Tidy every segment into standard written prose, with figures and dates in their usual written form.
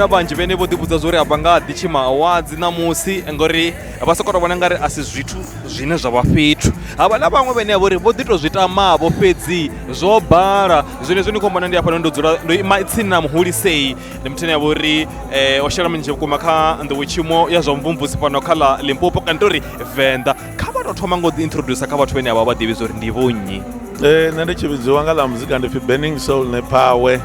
huna vhanzhi vhene vho ḓivhudza zwo ri hafha nga Tshima Awards namusi ngori vha sokou tou vhona nga ri a si zwithu zwine zwa vha fhethu. Havha na vhaṅwe vhene vho ri vho ḓi tou zwi tamavho fhedzi zwo bala zwenezwo ni khou mbona ndi hafha ndo dzula ndo ima tsini na muhulisei ndi muthu ane ya vho ri o shela mulenzhe vhukuma kha nḓowetshumo ya zwa mvumvusi fhano kha ḽa Limpopo kana tori VENDA. Kha vha tou thoma nga u ḓi introduce kha vhathu vhane a vha vha ḓivhi zwo ri ndi vho nnyi. Nṋe ndi tshi vhidziwa nga ḽa muzika ndi pfi Burning Soul ne Phawe.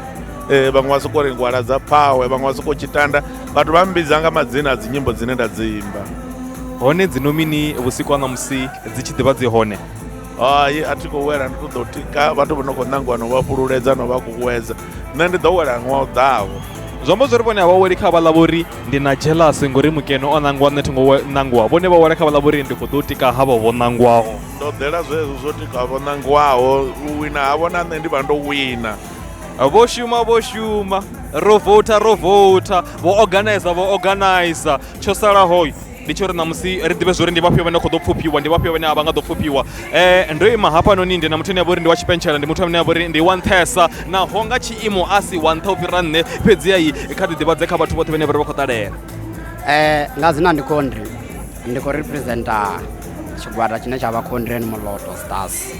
Vhaṅwe vha sokou ri ngwala dza Phawe, vhaṅwe vha sokou tshitanda, vhathu vha mbidza nga madzina a dzi nyimbo dzine nda dzi imba. Hone dzino mini vhusiku ha ṋamusi dzi tshi ḓivha dzi hone? Hai, a thi khou wela ndi tou tika vhathu vho no khou ṋangiwa no vha fhululedza no vha kuwedza. Nṋe ndi ḓo wela ṅwaha u ḓaho. Zwi amba zwo ri vhone a vha weli kha vhaḽa vho ri ndi na jealous ngori mukeno o ṋangiwa nṋe thingo ṋangiwa. Vhone vha wela kha vhaḽa vho ri ndi khou ḓo tika havho vho ṋangiwaho. Ndo ḓela zwezwo zwo tika vho ṋangiwaho, u wina havho na nṋe ndi vha ndo wina. Vho shuma ro vouta vho organizer tsho salaho ndi tsho ri ṋamusi ri ḓivhe zwo ri ndi vhafhio vhane khou ḓo pfhufhiwa ndi vhafhio vhane a vha nga ḓo pfhufhiwa. Ndo ima hafhanoni ndi na muthu ane a vha uri ndi wa tshipentshela ndi muthu ane a vha uri ndi wa nṱhesa naho nga tshiimo a si wa nṱha u fhira nṋe fhedzi ai kha ḓi ḓivhadze kha vhathu vhoṱhe vhane vha ri vha khou ṱalela. Nga dzina ndi khou representa tshigwada tshine tsha vha Country Moloto Stars,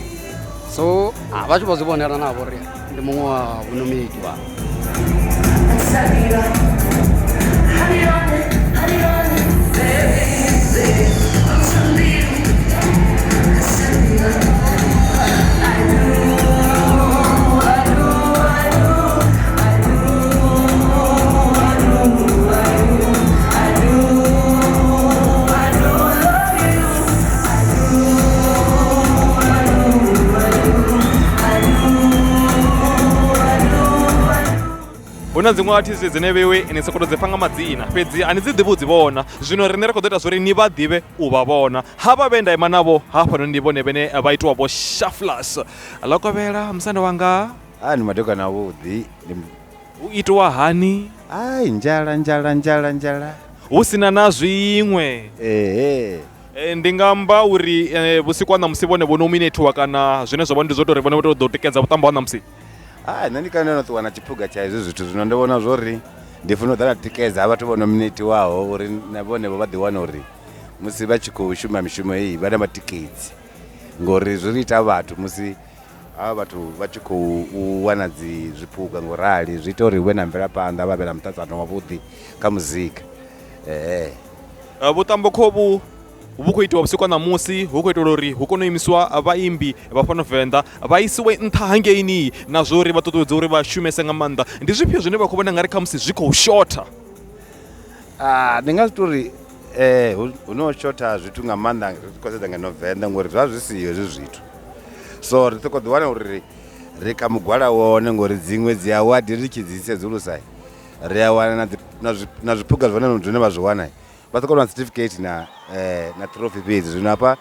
so vha tshi vho zwi vhonela na vho ri ndi muṅwe wa vhunomedi wa huna dziṅwe artist dzine vhewe ni sokou dzi pfha nga madzina fhedzi ani dzi ḓivhi u dzi vhona. Zwino riṋe ri khou ḓo ita zwo ri ni vha ḓivhe u vha vhona. Havha vhe nda ima navho hafhanoni ndi vhone vhene vha itiwa vho Shufflers. Ḽa kovhela musanda wanga ni madokana avhuḓi u itiwa hani? Ai njala Hu sina na zwiṅwe. Ndi nga amba uri vhusiku ha ṋamusi vhone vho nominatiwa kana zwine zwa vha ndi zwo tou ri vhone vho tou ḓo tikedza vhuṱambo ha ṋamusi? Nṋe ndi kana no ṱuwa na tshiphuga tsha hezwi zwithu zwino ndi vhona zwo ri ndi funa u ḓa na tikedza vhathu vho nominatiwaho uri na vhone vho vha ḓi wana uri musi vha tshi khou shuma mishumo heyi vha na matikedzi ngori zwi ri ita vhathu musi havha vhathu vha tshi khou wana zwiphuga ngorali zwi ita uri hu vhe na mvelaphanḓa vha vhe na muṱaṱisano wavhuḓi kha muzika. Vhuṱambo khovhu vhu khou itiwa vhusiku ha ṋamusi hu khou itela uri hu kone u imiswa vhaimbi vha fhano Venḓa vha isiwe nṱha hangeini na zwo uri vha ṱuṱuwedze uri vha shumese nga maanḓa. Ndi zwifhio zwine vha khou vhona nga ri kha musi zwi khou shotha? Ndi nga zwi tou uri hu no shotha zwithu nga maanḓa ri khou sedza ngeno Venḓa ngori zwa zwi siho hezwi zwithu, so ri khou ḓi wana uri ri kha mugwala wone ngori dziṅwe dzi awadi ri tshi dzi sedzulusa ri a wana na zwiphuga zwine vha zwi wana vha ṱoḓa na certificate na trophy fhedzi. Zwino hafha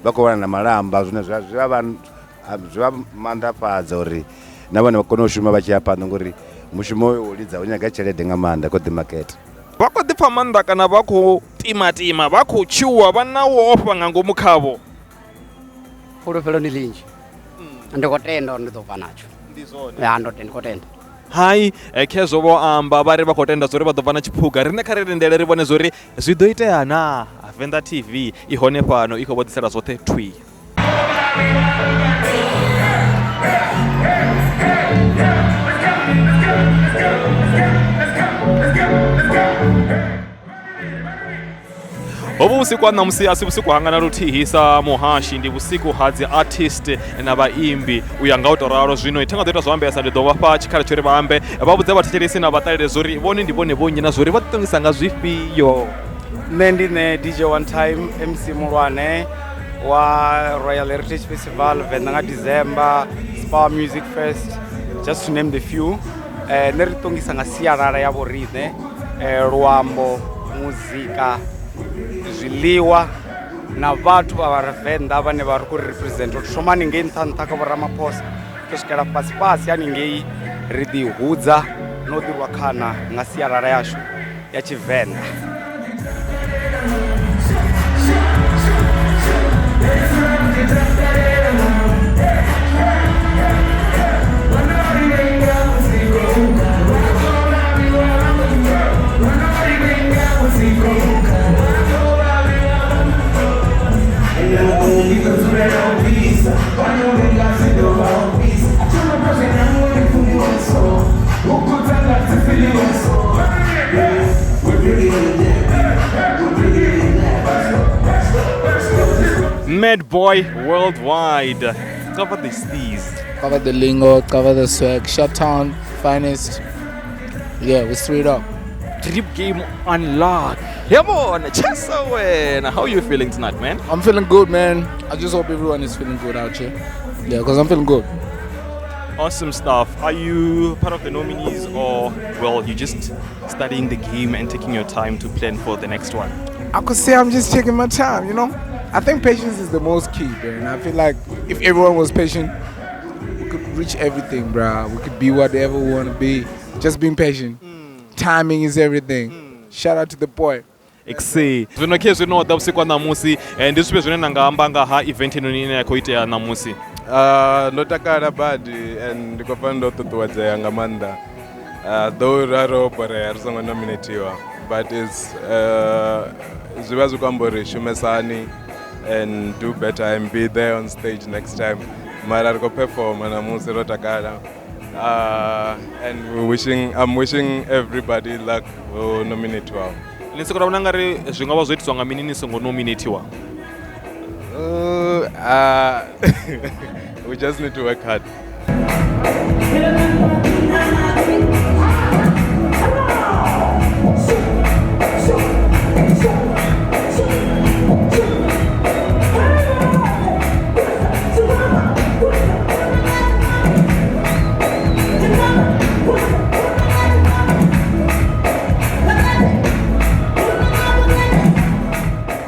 vha khou wana na malamba zwine zwi vha maanḓafhadza uri na vhone vha kone u shuma vha tshi ya phanḓa ngori mushumo wo lidza u nyaga tshelede nga maanḓa kho ḓi maketa. Vha khou ḓi pfha maanḓa kana vha khou tima vha khou tshuwa vha na u ofha nga ngomu khavho? fulufhelo ni ḽinzhi, ndi khou tenda uri ndi ḓo bva natsho. Ndi zwone Ndi khou tenda. Hai khezwo vho amba vha ri vha khou tenda zwo ri vha ḓo bva na tshiphuga. Riṋe kha ri lindele ri vhone zwo ri zwi ḓo itea na. VENDA TV i hone fhano i khou vho ḓisela zwoṱhe thwi. Hovhu vhusiku ha ṋamusi a si vhusiku hanga na luthihi sa muhashi, ndi vhusiku ha dzi artist na vhaimbi u ya nga u tou ralo. Zwino thenga ḓo ita zwo ambesa ndi ḓo vha fha tshikhala tsho ri vha ambe vha vhudze vhathetshelesi na vhaṱaleli zwo ri vhone ndi vhone vho nnyi na zwo ri vha ḓiṱongisa nga zwifhio. Nṋe ndi nṋe DJ One Time MC muhulwane wa Royal Heritage Festival VENDA nga December, Spa Music Fest, just to name the few. Nṋe ri ṱongisa nga sialala ya vho riṋe, luambo, muzika, zwiḽiwa na vhathu vha vhavenḓa vhane vha ri khou represent u thoma haningei nṱha kha vhoramaphosa to swikela fhasi haningei ri ḓi hudza no ḓirwa khana nga sialala yashu ya Tshivenḓa. Mad Boy Worldwide. Cover the steez. Cover the lingo, cover the swag. Shuttown, finest. Yeah, we straight up. Drip game unlocked. Come on, Chesawen. How are you feeling tonight, man? I'm feeling good, man. I just hope everyone is feeling good out here. Yeah, because I'm feeling good. Awesome stuff. Are you part of the nominees, or well, you just studying the game and taking your time to plan for the next one? I could say I'm just taking my time, you know? I think patience is the most key, man. I feel like if everyone was patient, we could reach everything, bro. We could be whatever we want to be. Just being patient. Timing is everything. Shout out to the boy. Exe. Zvino ke zvino da usiku wa namusi ndi zvipe zvine nanga amba nga ha event ino ine yako itea namusi. Ndo takala badi and ndiko fana ndo ṱuṱuwedzea nga maanḓa. Though raro bore ri songo nominatiwa, but is zwi vha zwi khou amba uri shumesani and do better and be there on stage next time. Mara ri khou performa namusi ro takala. And I'm wishing everybody luck who nominatiwa. Ni siko rabona ngari zwi nga vha zwo itiswa nga mini ni songo nominatiwa? We just need to work hard.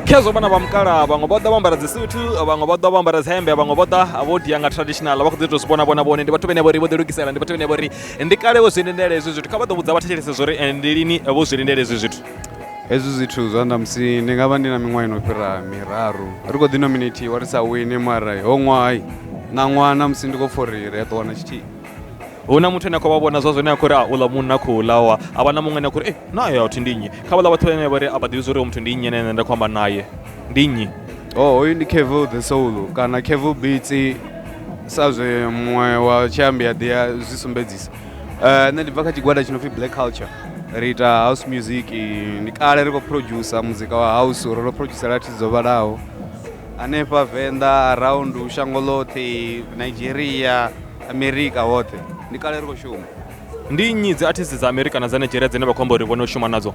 Kezo bana bamkala bamwe boda bambara zisutu bamwe boda bambara zihembe bamwe boda abodi yanga traditional abakudzito sibona bona bone ndi bathu bene bori bodelukisela ndi bathu bene bori ndikale wo zwindendele izwi zwithu kha vha ḓo vhudza vhathetshelese zori ndi lini vho zwindendele izwi zwithu. Hezwi zwithu zwa ndamusi ndi nga vha ndi na miṅwaha ino fhira miraru ri khou ḓi nominatiwa ri sa wini mara ho ṅwaha na ṅwana musi ndi khou pfha uri ri a ḓo wana tshithihi. Huna muthu ane a khou vha vhona zwa zwone a khou ri uḽa munna khou ḽawa a vha na muṅwe ane a khou ri naye athi ndi nnyi kha vhaḽa vhathu vhane vha ri a vha ḓivhi zwa uri muthu ndi nnyi ane nda khou amba naye ndi nnyi. Hoyu ndi Kevo the Soul kana Kevo Beats sa zwe muṅwe wa tshiambi a ḓi a zwi sumbedzisa. Nṋe ndi bva kha tshigwada tshi no pfi Black Culture. Ri ita house music, ndi kale ri khou producer muzika wa house, ro producera artists dzo vhalaho hanefha VENDA, around shango ḽoṱhe, Nigeria, America woṱhe. Ndi kale ri khou shuma. Ndi nnyi dzi artists dza America na dza Nigeria dzine vha khou amba uri vhone u shuma nadzo?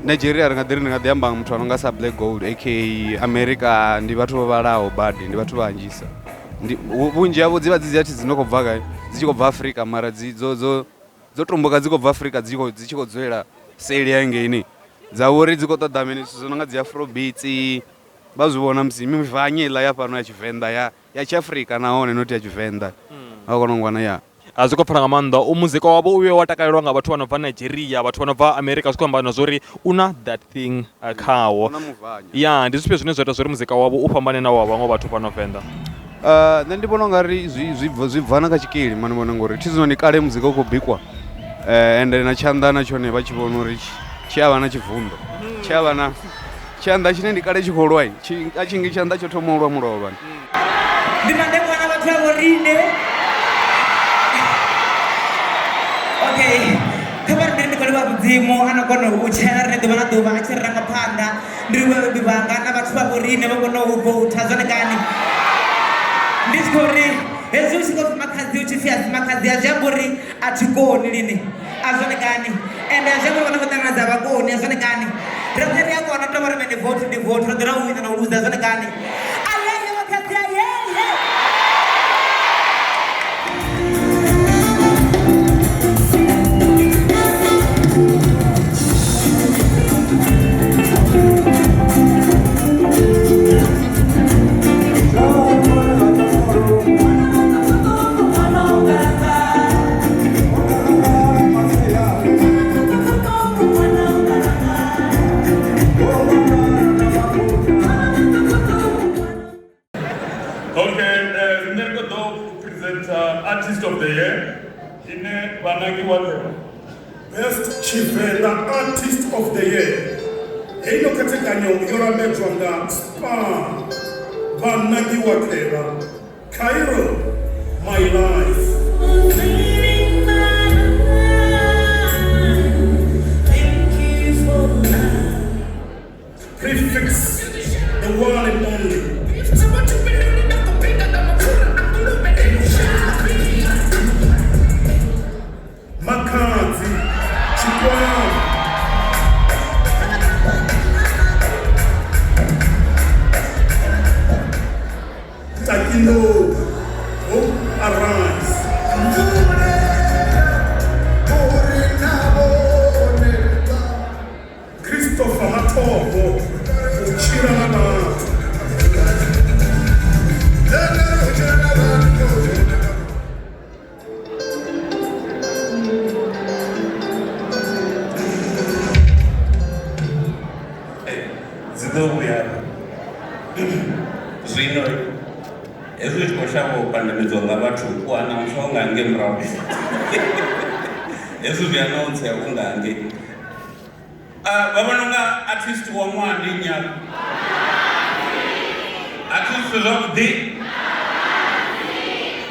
Nigeria ri nga ḓi amba muthu ano nga sa Black Gold aka America ndi vhathu vho vhalaho badi, ndi vhathu vhanzhisa. Vhunzhi havho dzi vha dzi artists dzino khou bva gai, dzi tshi khou bva Africa mara dzo tomboka dzi khou bva Africa dzi tshi khou dzulela seli ya ngeini dza uri dzi khou ṱoḓa mini zwithu zwo no nga dzi Afrobeats vha zwi vhona musi mivhanye iḽa ya fhano ya Tshivenḓa ya Tshiafrika nahone not ya Tshivenḓa a kona u ngwana ya a zwi khou pfala nga maanḓa u muzika wavho uye wa takalelwa nga vhathu vha no bva Nigeria, vhathu vha no bva America, zwi khou amba na zwa u na that thing khawo. Ya ndi zwifhio zwine zwa ita zwa uri muzika wavho u fhambane na wa vhaṅwe vhathu fhano Venḓa? Nṋe ndi vhona u nga ri zwi bva na kha tshikili mani vhona ngori thi zwino ni kale muzika u khou bikwa ende na tshanḓa na tshone vha tshi vhona uri tshi a vha na tshivundo, tshi a vha na tshanḓa tshine ndi kale tshi khou lwa a tshi ngi tshanḓa tsho thoma u lwa mulovha. Ndi mandembo na vhathu vha vhorine. Okay, kha vha ri ndi khou livha mudzimu ana kona u tshela ri ḓuvha na ḓuvha a tshi ri ranga phanḓa ndi ri vhabebi vhanga na vhathu vha vhorine vha kona u voutha zwone kani ndi tshi khou ri hezwi u tshi khou pfi makhadzi u tshi pfi asi makhadzi a zwi amba uri a thi koni lini a zwone kani ende a zwi amba uri vhana khou ṱanganedza vhakoni a zwone kani ri pfe ri a kona u tovha ri mene vote ndi vote ro ḓi ra u wina na u luza zwone kani ayeye makhadzi ayeye. Artist of the Year in Banagi Water. Best Chivela Artist of the Year. Eino kateganyo yora medronga Spa Banagi Water. Cairo, my life. Prefix, the one and only. Lord, oh, arise. Christopher Matogo, Tshima Awards. Zwino hezwi tshi khou shavha u pandamedzwa nga vhathu u wana muswa u nga hange murahu hezwi zwi ana u tsea u nga hange vha vhona unga artist wa ṅwaha ndi nyalo artist zwavhuḓi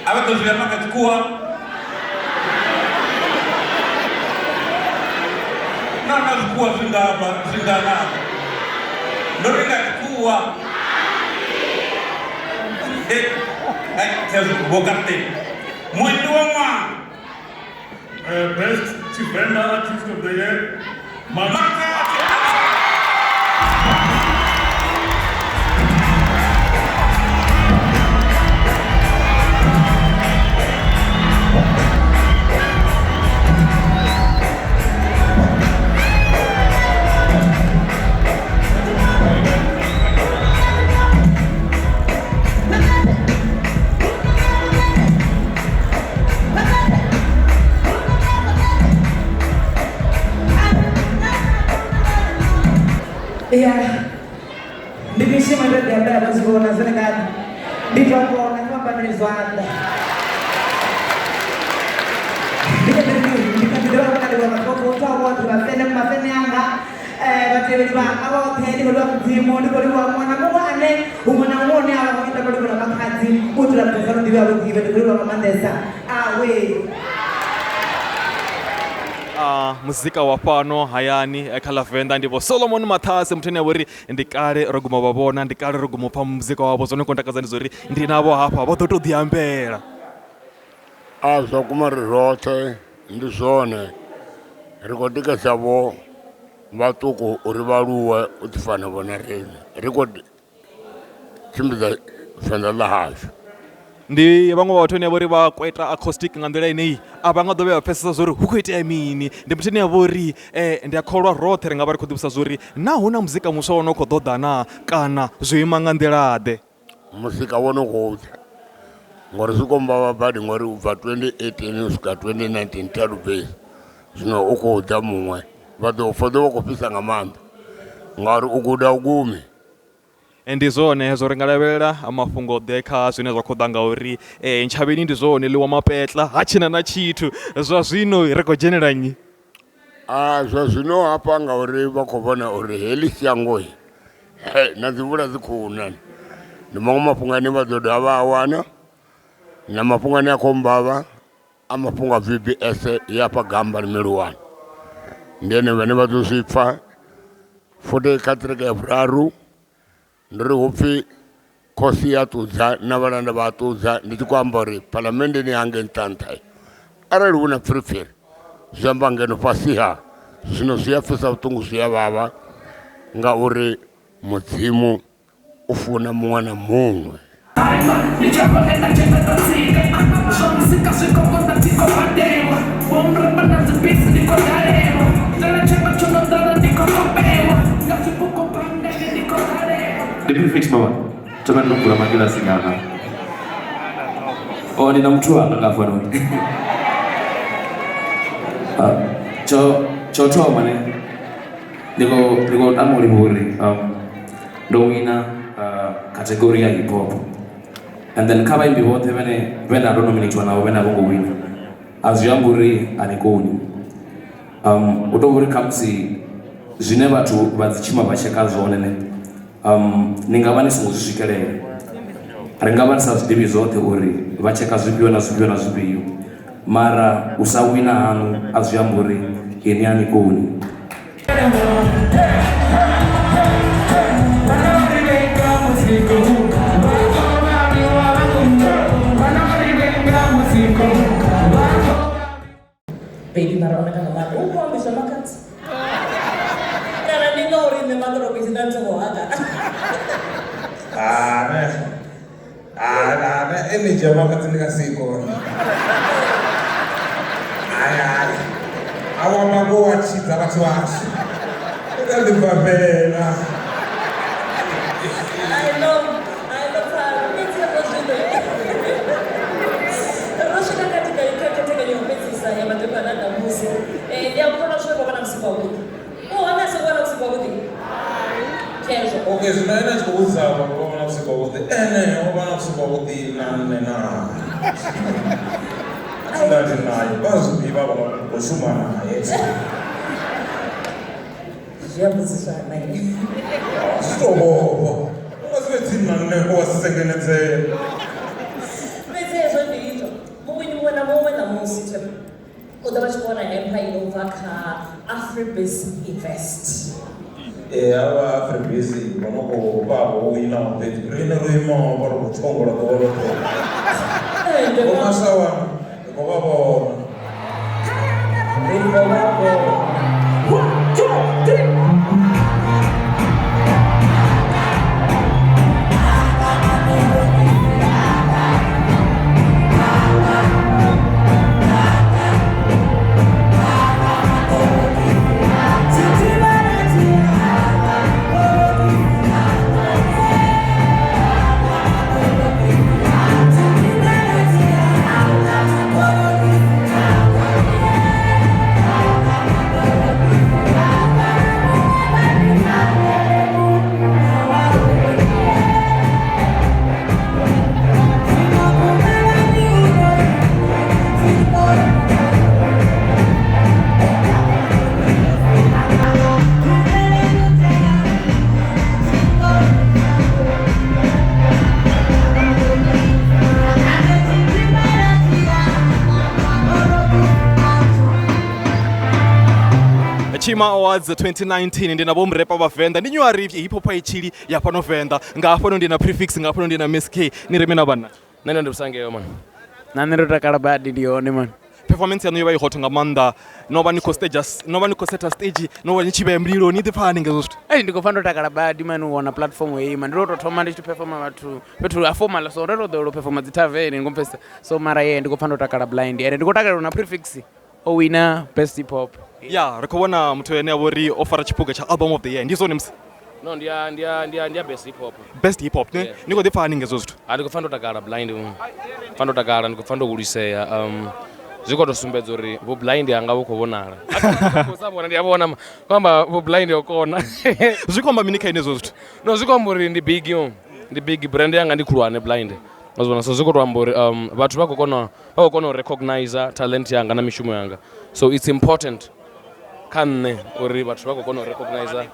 a vha ḓo zwi amba kha tshikhuwa na zwikhuwa zwingavha ndo ri nga tshikhuwa Muito bom, Best VENDA Artist of the Year, Yeah, ndimi Tshima ndagamba abazibona zenekani nditwabona kwambanizwanda ndikandidowakadiwakakofotawoti mafene anga vateveli vanga vothe ndikoliwa mudzimu ndikoliwa mwana muwane umwana muone ava vakuita kolikola makadzi utula mtofano ndivi avogive ndikoliwa mamandesa awe muzika wa fhano hayani kha ḽa Venḓa ndivho Solomon Mathase muthu ane avha uri ndi kale ro guma vha vhona ndi kale ro guma pfha muzika wavho zwone khou takadza ndi zwa uri ndi navho hafha vha ḓo tou ḓiambela zwa kuma ri roṱhe ndi zwone ri khou tikedzavho vhaṱuku uri vha aluwe u ḓi fana vhona riṋe ri khou tshimbidza Venḓa ḽa hashu ndi vhaṅwe vha vhathu ane avha uri vha kweta acoustic nga nḓila ineyi a vha nga ḓo vhuya vha pfesesa zwa uri hu khou itea mini ndi muthu ane avha uri ndi a kholwa roṱhe ri nga vha ri khou ḓivhisa zwa uri na hu na muzika muswa wono khou ḓoḓa na kana zwo ima nga nḓilaḓe muzika wono khou ḓa ngori zwi khou mbavha badi ngori u bva 2018 u swika 2019 talubase zwino u khou ḓa muṅwe vha ḓo khou fhisa nga maanḓa ngauri u guda u gumi ndi zwone hezwo ri nga lavhelela mafhungo ḓe kha zwine zwa khou ḓa ngauri ntshavheni ndi zwone ḽiwa mapetla ha tshina na tshithu zwa zwino ri khou dzhenela nnyi zwa zwino hafha ngauri vha khou vhona uri heḽi shango na dzi mvula dzi khou na ndi maṅwe mafhungo ane vha ḓo dovha vha a wana na mafhungo ane a khou mbavha a mafhungo a VBS ya hafha gamba miluwani ndi ene vhane vha ḓo zwi pfha futhi kha ṱireke ya vhuraru ndi ri hupfi khosi ya ṱudza na vhalanda vha ṱudza ndi tshi khou amba uri phalamennde hange nṱha arali hu na pfiripfiri zwi amba ngeno fhasiha zwino zwi a pfisa vhuṱungu zwi a vhavha ngauri mudzimu u funa muṅwe na muṅwe Depi fix mama, coba nukura makila singana. Oh, nina mtu anga kafano. Cho mane. Niko tamu liburi. Ndo wina kategori ya hip hop. And then kaba imbi wote vena don't nominate wana vena bongo wina. Aziyamburi anikoni. Utoburi kamsi zwine vhathu vha Tshima vha tsheka zwone ne. Ni nga vha ni songo zwi swikelela ri nga vha ni sa zwiḓivhi zwoṱhe uri vha tsheka zwifhio na zwifhio na zwifhio mara u sa wina hanu a zwi amba uri ini a ni koni Baby marona kana mara ukombiswa makatsi na energy yamakati ndikasiko hayi awamako wachidza vati vashi ukandibvapela Okay, zvinoenda chikuudzava vana kusika kuti ene vana kusika kuti nanena tindati naye vaziviva vakushuma naye zvitovovo ungasive tinaneko wasisengenedzera Kuda vachikuona empire inovaka Afribase Invest. Ava Afribase vanoko vavo wina mabheti rine ruimo vari kuchongola kovoloto vomasawana ndikovavaona Tshima Awards 2019 ndinabo mrepa va VENDA ndi nyuari hip hop ichili ya pano VENDA ngafano ndina prefix ngafano ndina MSK ni remena bana nene ndibusangeyo man nane ndo takala badi ndione man performance yanu iba ihotho ngamanda noba niko stages noba niko set stage noba nichibe mlilo ni difani ngezosthu ndikofanda takala badi man uona platform yeyi man ndiro tothoma ndi perform vatu petu aformal so rero do perform dzitaveni ngompesa so mara ye ndikofanda takala blind ende ndikotakala na prefix o winner best hip hop ya rekobona muthu ene abori ofara chipuga cha album of the year ndizo nimsi no ndia best hip hop ne niko difani ngezosthu ndikofanda takala blind fanda takala ndikofanda kuliseya ziko tosumbedza uri vo blind anga vokuvonala kusabona ndiyavona kwamba vo blind yokona zvikomba minika inezozvo no zvikomba uri ndi big brand yanga ndikhulwane blind mazvona so ziko twamba uri vathu vakokona recognize talent yanga na mishumo yanga so it's important kanne uri vathu vakokona recognize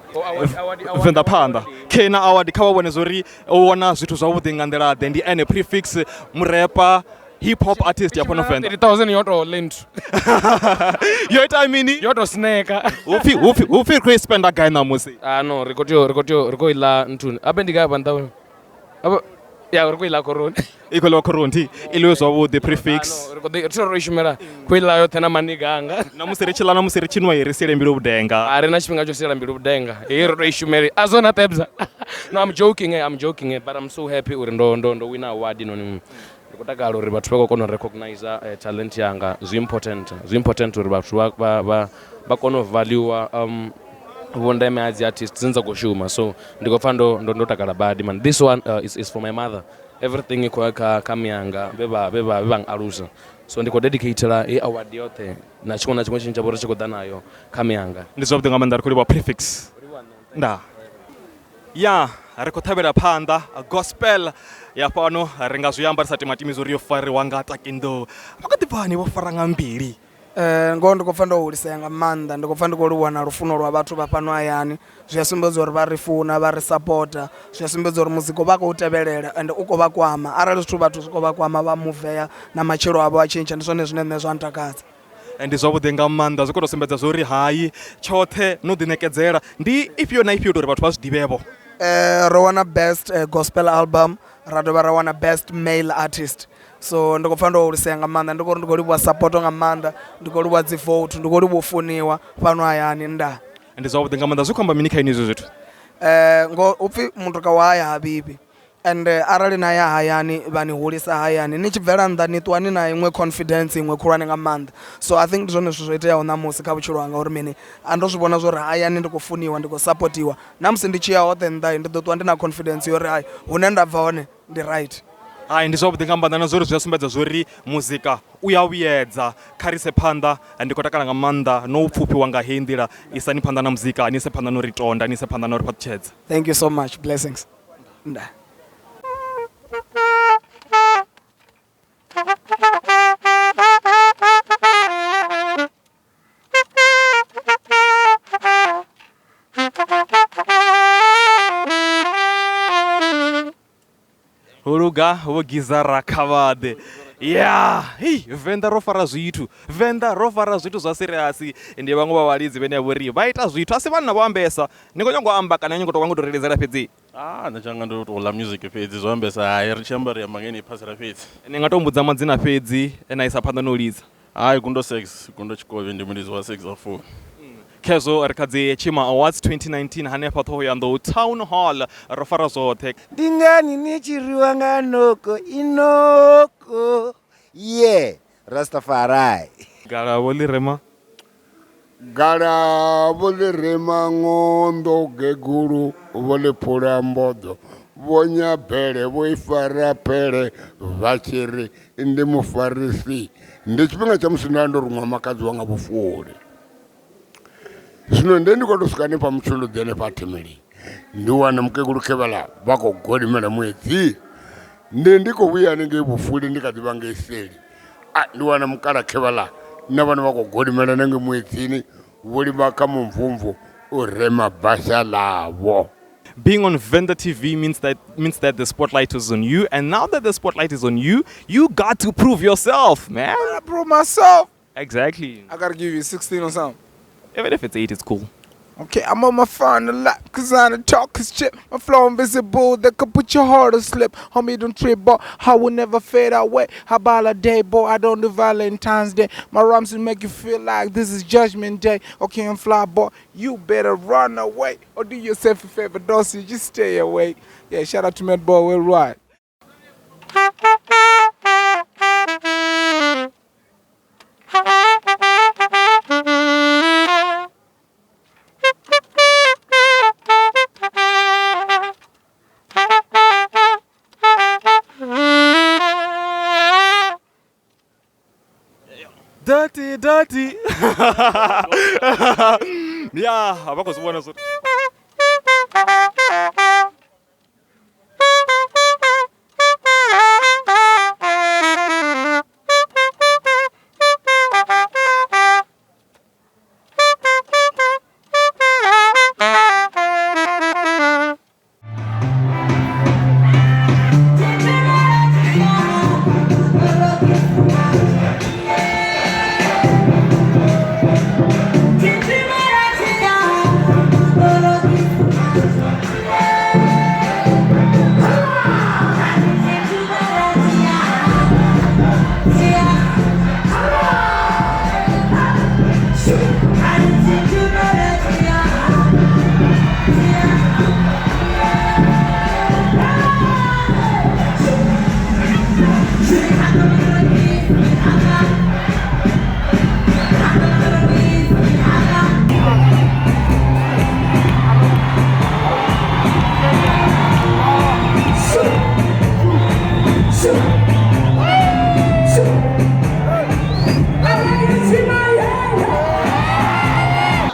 VENDA phanda kena award khavavone zori wona zwithu zwavhuḓi nga nḓila ḓe ndi ene prefix murepa hip hop artist ya pano VENDA 30,000 yoto lent yo ita mini yoto sneka ufi Chris spenda guy na musi no riko ila ntuni abe ndiga banda aba ya riko ila corona ikola corona ilwe zwavhuḓi prefix riko ishumela ko ila yo thena maniganga na musirichila na musirichinwa yerisele mbilu budenga are na chipinga cho sela mbilu budenga riko ishumela azona tebza no I'm joking but I'm so happy uri ndo win award noni kutakala uri vathu vakokona recognize talent yanga zwi important uri vathu vakona value vondeme as artist zinza kushuma so ndikofa ndo takala badi man this one is for my mother everything ikoka kamyanga beba ngalusa so ndiko dedicatela award yothe na chikona chimwe chinjabora chikoda nayo kamyanga ndizobde ngamandari kuli wa prefix nda ya rekothabela phanda gospel ya pano ringa zuyambarisa timatimi zori yo fariwa nga takindo vakatipani vo faranga mbili ngo ndikofanda ulisea nga manda ndikofanda koliwana lufuno lwa vhathu vha pano hayani zwiasumbedza uri vha ri funa vha ri supporta zwiasumbedza uri muziko vha khou tevhelela ende u khou vha kwama arali zwithu vhathu zwi khou vha kwama vha muveya na matshelo avho a tshintsha ndi zwone zwine nṋe zwa ntakadza ndi zwavhuḓi nga maanḓa zwi khou tou sumbedza zori hayi tshoṱhe no ḓiṋekedzela ndi ifhio na ifhio uri vhathu vha zwi ḓivhevho ro wana best gospel album ra dovha ra wana best male artist so ndiko pfa ndo ulisea nga maanḓa ndiko ri ndiko livhuwa support nga maanḓa ndiko livhuwa dzi vote ndiko livhuwa u funiwa fhano hayani nda ndi zwavhuḓi nga maanḓa zwi khou amba mini kha ini izwo zwithu ngo upfi muthu ka wa haya habibi and arali na ya hayani vani hulisa hayani ni tshi bvela nnḓa ni ṱuwa ni na iṅwe confidence iṅwe khulwane nga maanḓa. So I think ndi zwone zwithu zwo iteaho ṋamusi kha vhutshilo hanga uri mini a ndo zwi vhona zwori hayani ndi khou funiwa ndi khou sapotiwa na musi ndi tshi ya hoṱhe nnḓa ndi ḓo ṱuwa ndi na confidence yori hayi hune nda bva hone ndi right. Hai, ndi zwavhuḓi nga maanḓa na zwori zwi a sumbedza zwori muzika u ya vhuyedza kha rise phanḓa. Ndi khou takala nga maanḓa no pfhufhiwa nga heyi nḓila isani phanḓa na muzika, ni ise phanḓa no ri tonda, ni ise phanḓa no ri phaṱutshedza. Thank you so much, blessings. Nda. Huluga vhogizara khavhaḓe. Ya, hey, VENDA ro fara zwithu. VENDA ro fara zwithu zwa serious. Ndi vhaṅwe vha vhalidzi vhene vho ri vha ita zwithu asi vhana vho ambesa. Ni khou nyanga u amba kana ni khou tou vha ngo tou reledzela fhedzi? Nda tshanga ndo tou ḽa music fhedzi zwo ambesa hayi ri tshi amba ri amba ngeni phasela fhedzi. Ni nga tou mbudza madzina fhedzi na isa phanḓa no lidza. Hayi Gundo Sex, Gundo Chikovi ndi mulidzi wa Sex of 4. Khezwo ri kha dzi Tshima Awards 2019 hanefha Thohoyandou Town Hall ro fara zwoṱhe. Ndi ngani ni tshi rwiwa nga noko inoko ye Rastafari. Galavo ḽi rema Galavo ḽi rema ngondo gegulu vho ḽi phula mboḓo vho nyabele vho i fara pele vha tshi ri ndi mufarisi. Ndi tshifhinga tsha musi nda ndo ruṅwa makadzi wanga vhufuli. Zwino ndi khou tou swika hanefha mutshuludzi hanefha Themeli ndi wana mukegulu Kevhala vha khou godimela ṅwedzi. Ndi khou vhuya hanengei vhufuli ndi kha ḓi vha ngei seli. Ndi wana mukala Kevhala na vhana vha khou godimela nange ṅwedzini vho lima kha mumvumvu u rema basa ḽavho. Being on VENDA TV means that the spotlight is on you, and now that the spotlight is on you, you got to prove yourself, man. I prove myself. Exactly. I gotta give you 16 or something. Even if it's 8, it's cool. Okay, I'm on my phone a lot, cause I don't talk his shit. My flow invisible, that could put your heart to slip. Homie, don't trip, boy. I will never fade away. How about a day, boy? I don't do Valentine's Day. My rhymes will make you feel like this is Judgment Day. Okay, I'm fly, boy. You better run away or do yourself a favor, don't you? Just stay away. Yeah, shout out to Mad Boy, we're right. Dirty. Yeah, abakuzibona so.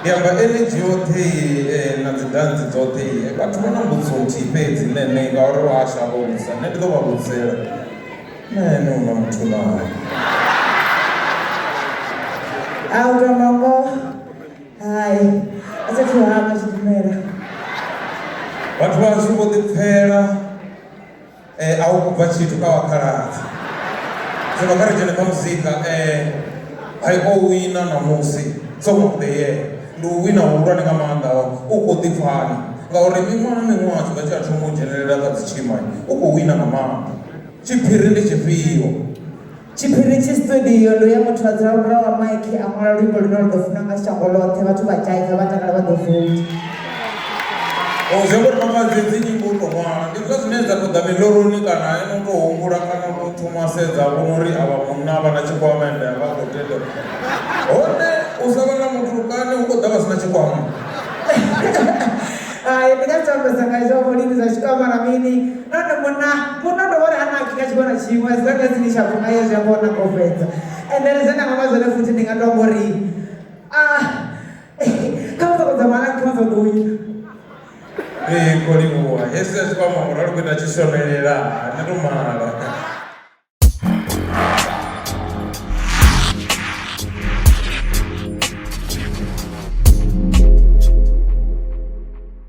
Yamba energy yote na dance zote bathu vana mbudzi nthihi fhedzi nene ngauri wa shavha u vhudzisa nṋe ndi ḓo vha vhudzela nene una muthu naye a u tamba ngoho hayi a sa thu hama tshidimela vhathu vhashu vho ḓipfhela a u kubva tshithu kha wakhaladzi zwino kha ri dzhene kha muzika ai o wina namusi song of the year ndi u wina hulwane nga maanḓa u khou ḓipfhani ngauri miṅwaha na miṅwaha tshifhinga tshe a thoma u dzhenelela kha dzi Tshima u khou wina nga maanḓa tshiphiri ndi tshifhio tshiphiri tshi studio ndo ya muthu a dzula murahu wa maiki a ṅwala luimbo lune lu ḓo funa nga shango ḽoṱhe vhathu vha dzhaiva vha takala vha ḓo vote Uzengori makazi dzinyimbo to mwana ndi zwine dza ṱoḓa miloroni kana eno to humbula kana to thoma sedza uri ava munna vha na tshikwamende vha khou tenda hone u sa vha na muthu kani u khou ḓa vha sina tshikwama. Ndi nga tambesa nga izwo mulimi za tshikwama na mini none munna ndo vhori hana akika tshikona tshiṅwe zwone dzini tsha kunga ye zwi a kona kho fhedza ende ri zena nga zwone futhi ndi nga to ngori kha u ṱoḓa mwana kha u ṱoḓa u wina. Koliwa hezwi zwi kwama uri ri khou ita tshishomelela nṋe ndo mala